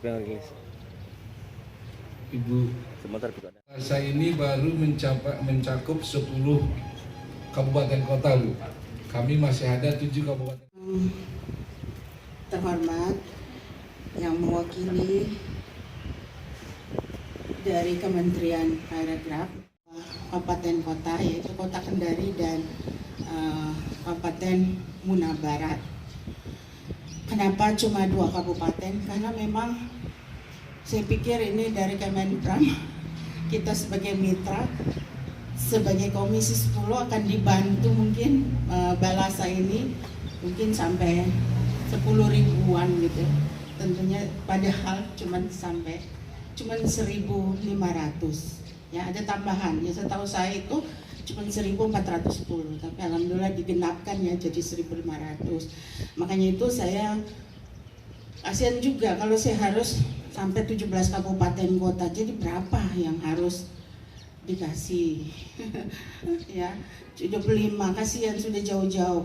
Bukan rilis. Ibu, Sebentar Bu. saya ini baru mencakup 10 kabupaten kota, Bu. Kami masih ada 7 kabupaten. Terhormat yang mewakili dari Kementerian Parekraf Kabupaten Kota, yaitu Kota Kendari dan Kabupaten Muna Barat. Kenapa cuma 2 kabupaten? Karena memang saya pikir ini dari Kemenpram, kita sebagai mitra, sebagai Komisi 10 akan dibantu mungkin Balasa ini mungkin sampai 10 ribuan gitu. Tentunya padahal cuman 1.500. Ya, ada tambahan. Ya, setahu saya itu cuma 1.410, tapi alhamdulillah digenapkan ya jadi 1.500. Makanya itu saya kasihan juga kalau saya harus sampai 17 kabupaten kota. Jadi berapa yang harus dikasih? Ya, 25. Kasihan sudah jauh-jauh.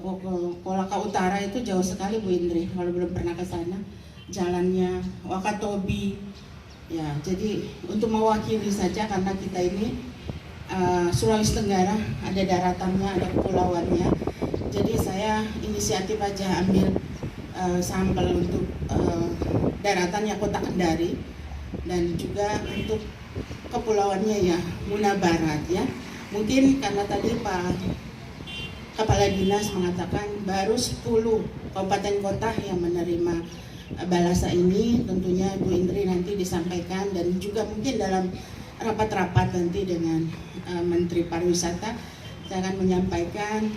Kolaka Utara itu jauh sekali Bu Indri, kalau belum pernah ke sana. Jalannya Wakatobi. Ya, jadi untuk mewakili saja karena kita ini Sulawesi Tenggara ada daratannya, ada kepulauannya. Jadi saya inisiatif aja ambil sampel untuk daratannya Kota Kendari dan juga untuk kepulauannya ya Muna Barat ya. Mungkin karena tadi Pak Kepala Dinas mengatakan baru 10 kabupaten kota yang menerima Balasa ini, tentunya Bu Indri nanti disampaikan dan juga mungkin dalam rapat-rapat nanti dengan Menteri Pariwisata saya akan menyampaikan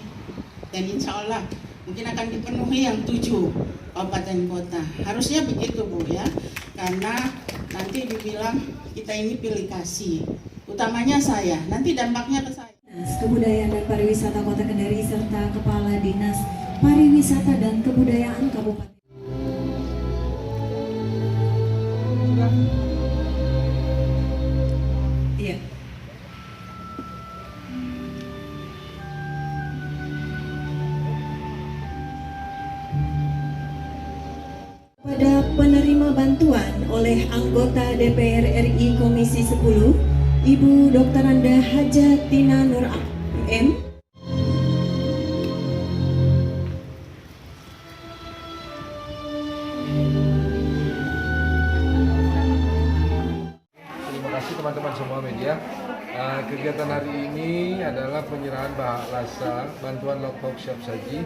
dan insya Allah mungkin akan dipenuhi yang 7 kabupaten kota. Harusnya begitu Bu ya, karena nanti dibilang kita ini pilih kasih, utamanya saya, nanti dampaknya ke saya. Kebudayaan dan Pariwisata Kota Kendari serta Kepala Dinas Pariwisata dan Kebudayaan Kabupaten. Iya. Pada penerima bantuan oleh anggota DPR RI Komisi 10, Ibu Dr. Anda Hajatina Nur M. Terima kasih teman-teman semua media. Kegiatan hari ini adalah penyerahan Balasa bantuan lauk siap saji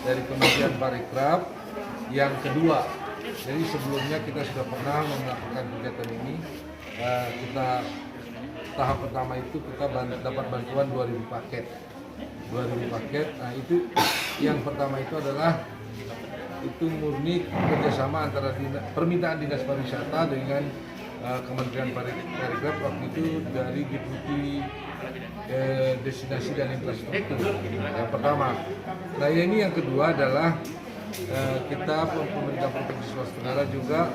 dari Kementerian Parekraf yang kedua. Jadi sebelumnya kita sudah pernah melakukan kegiatan ini. Kita tahap pertama itu kita dapat bantuan 2.000 paket. 2.000 paket. Nah, itu yang pertama itu adalah itu murni kerjasama antara permintaan Dinas Pariwisata dengan Kementerian Parekraf waktu itu dari Deputi Destinasi dan Infrastruktur yang pertama. Nah ini yang kedua adalah kita pemerintah Provinsi Sulawesi Tenggara juga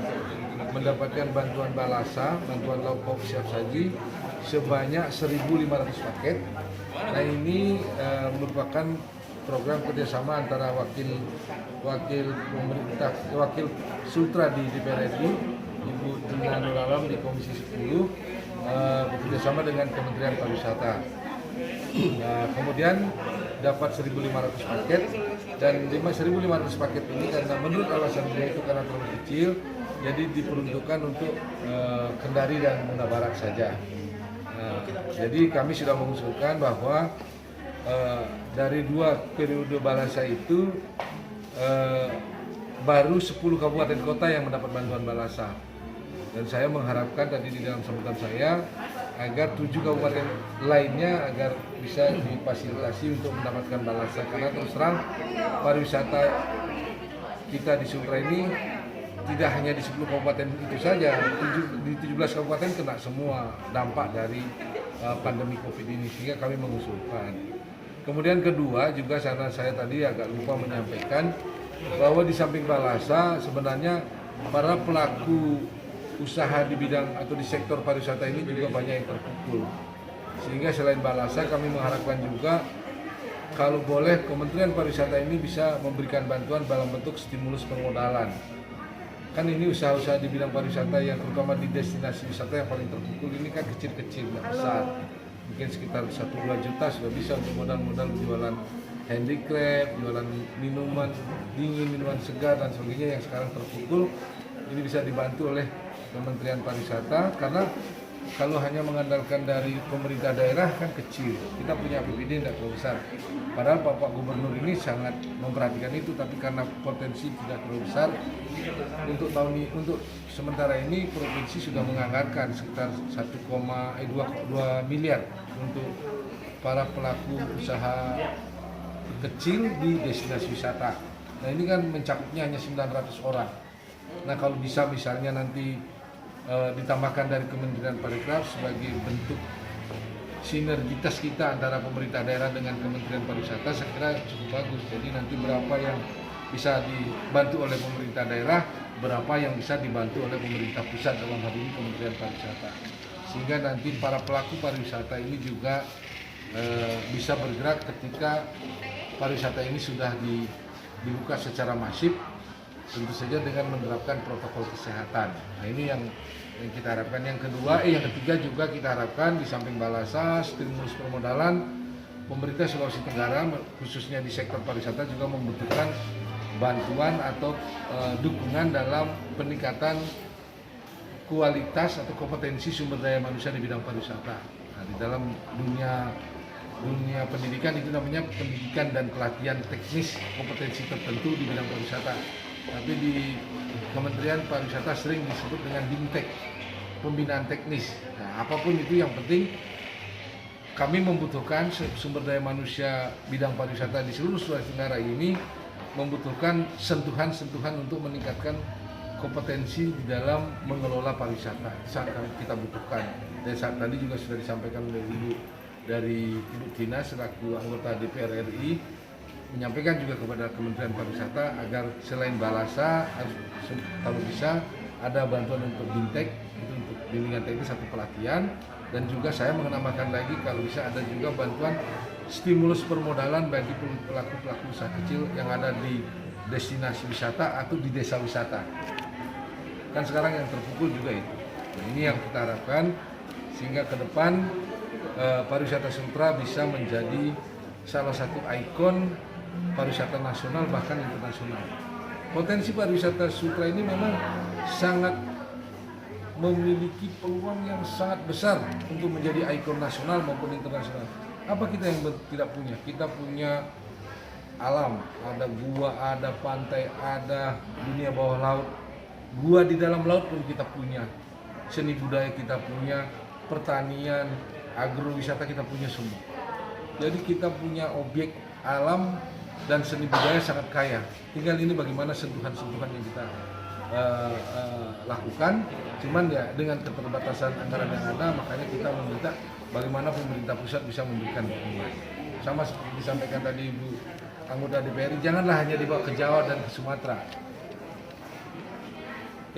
mendapatkan bantuan Balasa, bantuan lauk siap saji sebanyak 1.500 paket. Nah ini merupakan program kerjasama antara wakil pemerintah, wakil Sultra di DPR RI, Ibu Tina Nur Alam di Komisi 10 bekerjasama dengan Kementerian Pariwisata. Nah, kemudian dapat 1.500 paket dan 1.500 paket ini karena menurut alasan dia itu karena terlalu kecil, jadi diperuntukkan untuk Kendari dan Muna Barat saja. Nah, jadi kami sudah mengusulkan bahwa dari 2 periode Balasa itu baru 10 kabupaten kota yang mendapat bantuan Balasa. Dan saya mengharapkan tadi di dalam sambutan saya agar 7 kabupaten lainnya agar bisa difasilitasi untuk mendapatkan Balasa, karena terus terang pariwisata kita di Sumatera ini tidak hanya di 10 kabupaten itu saja, di 17 kabupaten kena semua dampak dari pandemi Covid ini, sehingga kami mengusulkan. Kemudian kedua juga karena saya tadi agak lupa menyampaikan bahwa di samping Balasa sebenarnya para pelaku usaha di bidang atau di sektor pariwisata ini juga banyak yang terpukul. Sehingga selain Balasa kami mengharapkan juga kalau boleh Kementerian Pariwisata ini bisa memberikan bantuan dalam bentuk stimulus permodalan. kan ini usaha-usaha di bidang pariwisata yang terutama di destinasi wisata yang paling terpukul ini kan kecil-kecil, nggak besar. Mungkin sekitar 1-2 juta sudah bisa untuk modal-modal jualan handicraft, jualan minuman dingin, minuman segar dan sebagainya yang sekarang terpukul. Ini bisa dibantu oleh Kementerian Pariwisata karena kalau hanya mengandalkan dari pemerintah daerah kan kecil. Kita punya APBD tidak terlalu besar. Padahal Bapak Gubernur ini sangat memperhatikan itu, tapi karena potensi tidak terlalu besar, untuk tahun ini, untuk sementara ini provinsi sudah menganggarkan sekitar 2 miliar untuk para pelaku usaha kecil di destinasi wisata. Nah ini kan mencakupnya hanya 900 orang. Nah kalau bisa misalnya nanti ditambahkan dari Kementerian Pariwisata sebagai bentuk sinergitas kita antara pemerintah daerah dengan Kementerian Pariwisata, saya kira cukup bagus. Jadi nanti berapa yang bisa dibantu oleh pemerintah daerah, berapa yang bisa dibantu oleh pemerintah pusat dalam hal ini Kementerian Pariwisata. Sehingga nanti para pelaku pariwisata ini juga bisa bergerak ketika pariwisata ini sudah dibuka secara masif, tentu saja dengan menerapkan protokol kesehatan. Nah ini yang kita harapkan. Yang ketiga juga kita harapkan di samping Balasa, stimulus permodalan, pemerintah Sulawesi Tenggara khususnya di sektor pariwisata juga membutuhkan bantuan atau dukungan dalam peningkatan kualitas atau kompetensi sumber daya manusia di bidang pariwisata. Nah, di dalam dunia pendidikan itu namanya pendidikan dan pelatihan teknis kompetensi tertentu di bidang pariwisata. Tapi di Kementerian Pariwisata sering disebut dengan BIMTEK, pembinaan teknis. Nah, apapun itu yang penting kami membutuhkan sumber daya manusia bidang pariwisata di seluruh Sulawesi Tenggara ini membutuhkan sentuhan-sentuhan untuk meningkatkan kompetensi di dalam mengelola pariwisata. Sangat kita butuhkan. Dan saat tadi juga sudah disampaikan oleh Ibu Tina selaku anggota DPR RI, menyampaikan juga kepada Kementerian Pariwisata agar selain Balasa kalau bisa ada bantuan untuk BIMTEK, itu untuk bimbingan teknis satu pelatihan, dan juga saya menambahkan lagi kalau bisa ada juga bantuan stimulus permodalan bagi pelaku-pelaku usaha kecil yang ada di destinasi wisata atau di desa wisata. Kan sekarang yang terpukul juga itu. Nah, ini yang kita harapkan sehingga ke depan pariwisata Sumatera bisa menjadi salah satu ikon pariwisata nasional bahkan internasional. Potensi pariwisata Sumatera ini memang sangat memiliki peluang yang sangat besar untuk menjadi ikon nasional maupun internasional. Apa kita yang tidak punya? Kita punya alam, ada gua, ada pantai, ada dunia bawah laut. Gua di dalam laut pun kita punya. Seni budaya kita punya, pertanian, agrowisata kita punya semua. Jadi kita punya objek alam dan seni budaya sangat kaya. Tinggal ini bagaimana sentuhan-sentuhan yang kita lakukan. Cuman ya dengan keterbatasan anggaran yang ada, makanya kita meminta bagaimana pemerintah pusat bisa memberikan dukungan. Sama seperti disampaikan tadi Ibu anggota DPR, janganlah hanya dibawa ke Jawa dan ke Sumatera.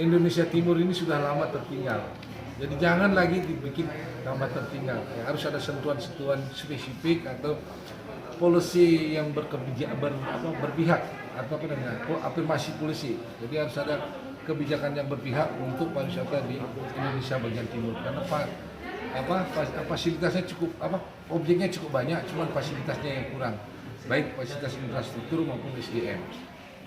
Indonesia Timur ini sudah lama tertinggal. Jadi jangan lagi dibikin tambah tertinggal. Ya, harus ada sentuhan-sentuhan spesifik atau policy yang berpihak atau apa namanya, afirmasi policy. Jadi harus ada kebijakan yang berpihak untuk pariwisata di Indonesia bagian timur. Karena fasilitasnya cukup, objeknya cukup banyak, cuman fasilitasnya yang kurang. Baik fasilitas infrastruktur maupun SDM.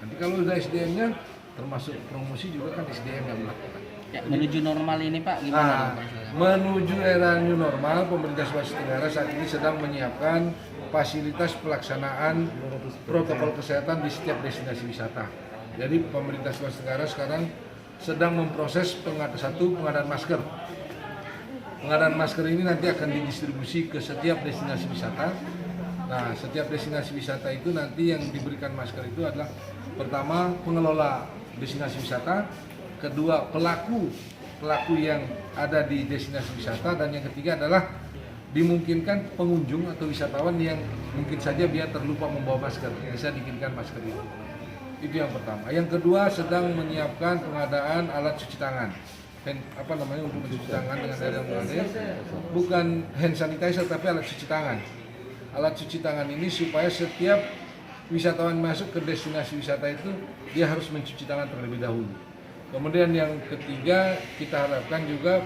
Nanti kalau sudah SDM-nya, termasuk promosi juga kan SDM yang melakukan. Ya, menuju normal ini Pak, gimana? Menuju era new normal, pemerintah Sulawesi Tenggara saat ini sedang menyiapkan fasilitas pelaksanaan protokol kesehatan di setiap destinasi wisata. Jadi pemerintah Sulawesi Tenggara sekarang sedang memproses pengadaan masker. Pengadaan masker ini nanti akan didistribusi ke setiap destinasi wisata. Nah, setiap destinasi wisata itu nanti yang diberikan masker itu adalah pertama pengelola destinasi wisata, kedua pelaku yang ada di destinasi wisata, dan yang ketiga adalah dimungkinkan pengunjung atau wisatawan yang mungkin saja dia terlupa membawa masker, bisa dikirimkan masker itu. Itu yang pertama. Yang kedua sedang menyiapkan pengadaan alat cuci tangan. Untuk mencuci tangan dengan air yang mengalir, bukan hand sanitizer tapi alat cuci tangan. Alat cuci tangan ini supaya setiap wisatawan masuk ke destinasi wisata itu dia harus mencuci tangan terlebih dahulu. Kemudian yang ketiga, kita harapkan juga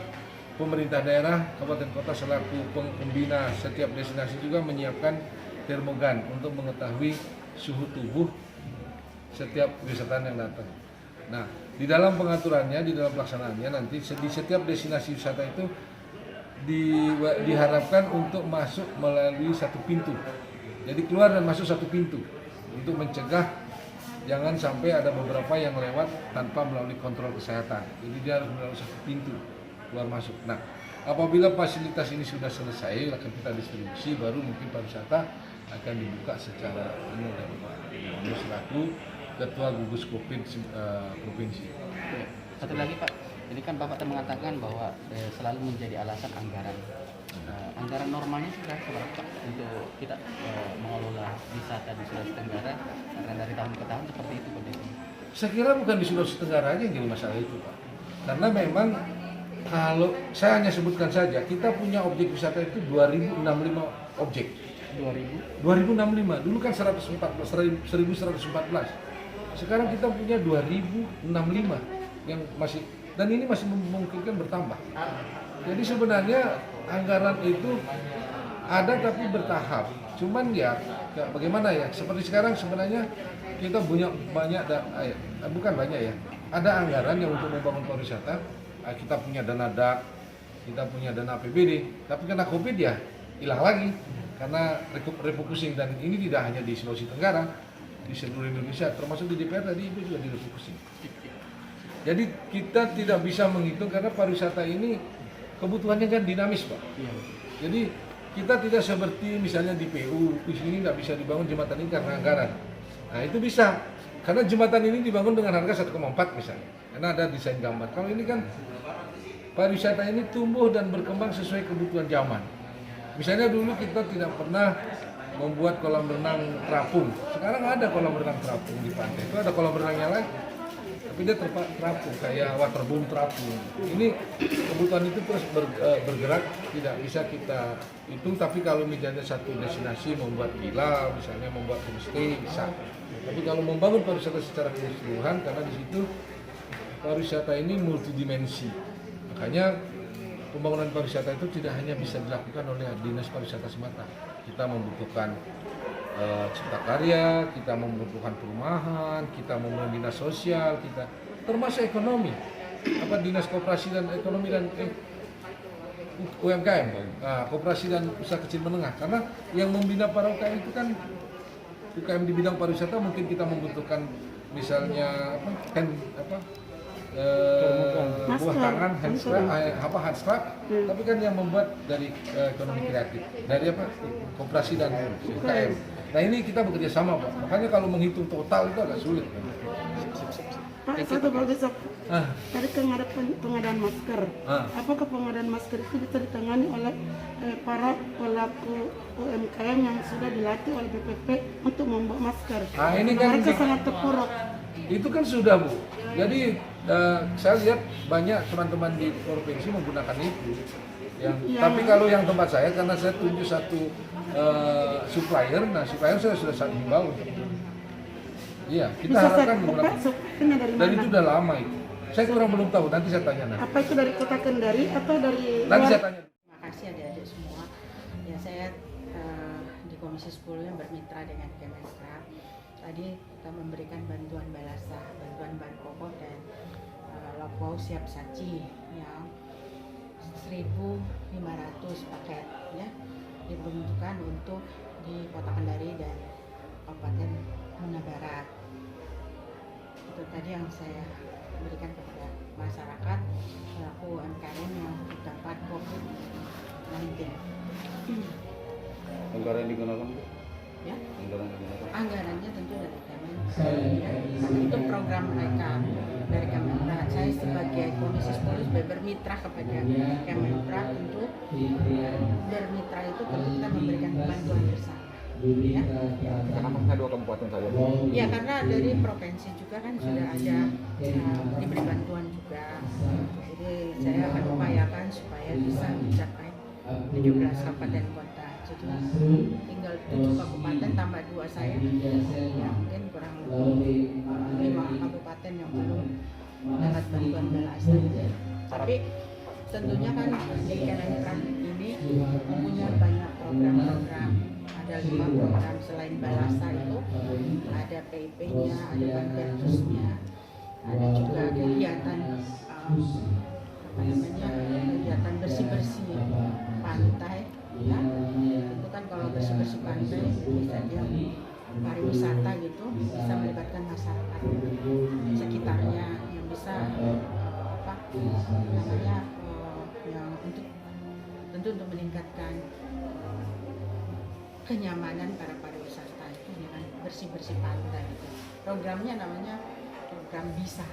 pemerintah daerah, kabupaten kota selaku pembina setiap destinasi juga menyiapkan termogan untuk mengetahui suhu tubuh setiap wisatawan yang datang. Nah, di dalam pengaturannya, di dalam pelaksanaannya nanti di setiap destinasi wisata itu diharapkan untuk masuk melalui satu pintu. Jadi keluar dan masuk satu pintu untuk mencegah jangan sampai ada beberapa yang lewat tanpa melalui kontrol kesehatan. Jadi dia harus melalui satu pintu keluar masuk. Nah, apabila fasilitas ini sudah selesai, akan kita distribusi, baru mungkin pariwisata akan dibuka secara penuh dan selaku Ketua Gugus Covid provinsi. Satu lagi Pak, ini kan Bapak mengatakan bahwa selalu menjadi alasan anggaran. Anggaran normalnya sudah seberapa Pak untuk kita mengelola wisata di Sulawesi Tenggara, karena dari tahun ke tahun seperti itu kondisinya? Saya kira bukan di Sulawesi Tenggara aja yang jadi masalah itu Pak. Karena memang kalau saya hanya sebutkan saja, kita punya objek wisata itu 2065 objek. 2065, dulu kan 1114. Sekarang kita punya 2065 yang masih, dan ini masih memungkinkan bertambah. Jadi sebenarnya anggaran itu ada tapi bertahap. Cuman ya bagaimana ya? Seperti sekarang sebenarnya kita punya banyak, bukan banyak ya. Ada anggaran yang untuk membangun pariwisata. Kita punya dana DAK, kita punya dana APBD. Tapi karena Covid ya hilang lagi. Karena refocusing, dan ini tidak hanya di Sulawesi Tenggara, di seluruh Indonesia, termasuk di DPR tadi itu juga direfocusing. Jadi kita tidak bisa menghitung karena pariwisata ini kebutuhannya kan dinamis Pak. Jadi kita tidak seperti misalnya di PU, di sini nggak bisa dibangun jembatan ini karena anggaran. Nah itu bisa, karena jembatan ini dibangun dengan harga 1,4 misalnya, karena ada desain gambar. Kalau ini kan pariwisata ini tumbuh dan berkembang sesuai kebutuhan zaman. Misalnya dulu kita tidak pernah membuat kolam renang terapung. Sekarang ada kolam renang terapung di pantai. Itu ada kolam renangnya lagi, tapi dia terapung kayak waterboom terapung. Ini kebutuhan itu terus bergerak, tidak bisa kita hitung. Tapi kalau misalnya satu destinasi membuat villa, misalnya membuat homestay bisa. Tapi kalau membangun pariwisata secara keseluruhan, karena di situ pariwisata ini multidimensi. Makanya pembangunan pariwisata itu tidak hanya bisa dilakukan oleh dinas pariwisata semata. Kita membutuhkan cipta karya, kita membutuhkan perumahan, kita membutuhkan dinas sosial, kita termasuk ekonomi, dinas koperasi dan ekonomi dan UMKM, koperasi dan usaha kecil menengah. Karena yang membina para UKM itu kan UKM di bidang pariwisata, mungkin kita membutuhkan misalnya buah tangan, handstrap, tapi kan yang membuat dari ekonomi kreatif, dari koperasi dan UKM. Nah ini kita bekerja sama Pak, makanya kalau menghitung total itu agak sulit. Pak, satu bagus tadi ada pengadaan masker. Apakah pengadaan masker itu bisa ditangani oleh para pelaku UMKM yang sudah dilatih oleh BPP untuk membuat masker? Nah ini kan mereka sangat terpuruk. Itu kan sudah Bu. Jadi saya lihat banyak teman-teman di provinsi menggunakan itu. Tapi kalau yang tempat saya, karena saya tunjuk satu supplier, nah supplier saya sudah sangat himbau. Iya, kita harapkan menggunakan. Dan itu udah lama itu. Saya kurang belum tahu, nanti saya tanya nanti. Apa itu dari Kota Kendari atau dari nanti saya tanya. Terima kasih adik-adik semua. Ya saya di Komisi 10 yang bermitra dengan Kemenpora. Tadi kita memberikan bantuan balasa, bantuan bahan pokok dan lauk siap saji yang 1.500 paket ya, diperuntukkan untuk di Kota Kendari dan Kabupaten Muna Barat. Itu tadi yang saya berikan kepada masyarakat pelaku UMKM yang terdampak COVID-19. Anggaran digunakan Bu? Ya, Anggaran digunakan. anggarannya tentu dari Kemenpora. Ya. Itu program mereka dari Kemenpora. Saya sebagai Komisi 10 sebagai bermitra kepada Kemenpora, tentu bermitra itu tentu kita memberikan bantuan bersama. Ya. Kenapa hanya 2 kabupaten saja? Ya, karena dari provinsi juga kan sudah ada diberi bantuan juga. Jadi saya akan upayakan supaya bisa mencapai 17 kabupaten kota. Jadi tinggal 7 kabupaten tambah 2 saya, ya, mungkin kurang lebih 5 kabupaten yang belum dapat bantuan belasan. Tapi tentunya kan di Kemenpran ini mempunyai banyak program-program. Ada 5 program selain balasa itu, ada PIP-nya, ada bantuan khususnya, ada juga kegiatan kegiatan bersih-bersih pantai. Ya, itu kan kalau bersih-bersih pantai bisa dia pariwisata gitu, bisa melibatkan masyarakat sekitarnya yang bisa yang untuk meningkatkan kenyamanan para pariwisata itu dengan bersih-bersih pantai gitu. Programnya namanya program BISA,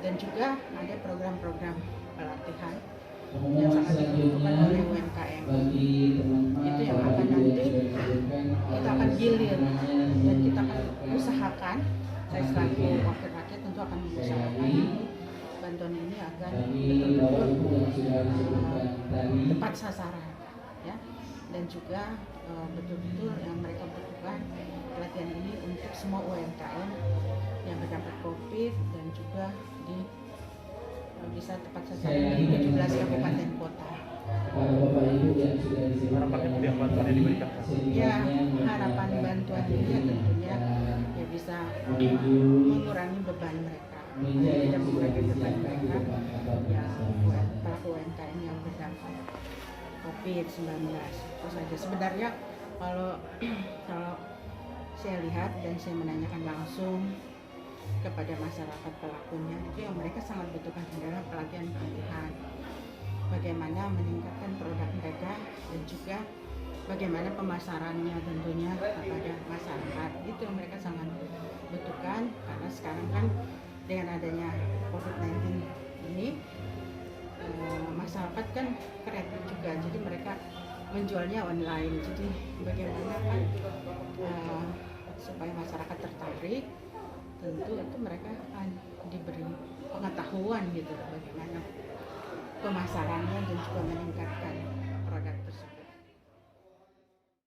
dan juga ada program-program pelatihan yang sangat dibutuhkan oleh UMKM. Itu yang akan nanti kita akan gilir dan kita akan usahakan, saya selaku wakil rakyat tentu akan mengusahakan bantuan ini agar betul-betul tepat sasaran, ya, dan juga betul-betul yang mereka butuhkan pelatihan ini untuk semua UMKM yang terdampak COVID dan juga bisa tepat sasaran di 17 kabupaten kota. Harapannya pihak bantuan yang diberikan? Ya, harapan bantuan ini tentunya ya bisa mengurangi beban mereka, tidak mengurangi beban mereka ya pelaku UMKM yang berdampak COVID-19. Itu saja. Sebenarnya kalau saya lihat dan saya menanyakan langsung kepada masyarakat pelakunya, itu yang mereka sangat butuhkan adalah pelatihan-pelatihan bagaimana meningkatkan produk mereka dan juga bagaimana pemasarannya tentunya kepada masyarakat. Itu yang mereka sangat butuhkan, karena sekarang kan dengan adanya COVID-19 ini masyarakat kan kreatif juga, jadi mereka menjualnya online. Jadi bagaimana kan supaya masyarakat tertarik, tentu itu mereka akan diberi pengetahuan gitu bagaimana pemasarannya dan juga meningkatkan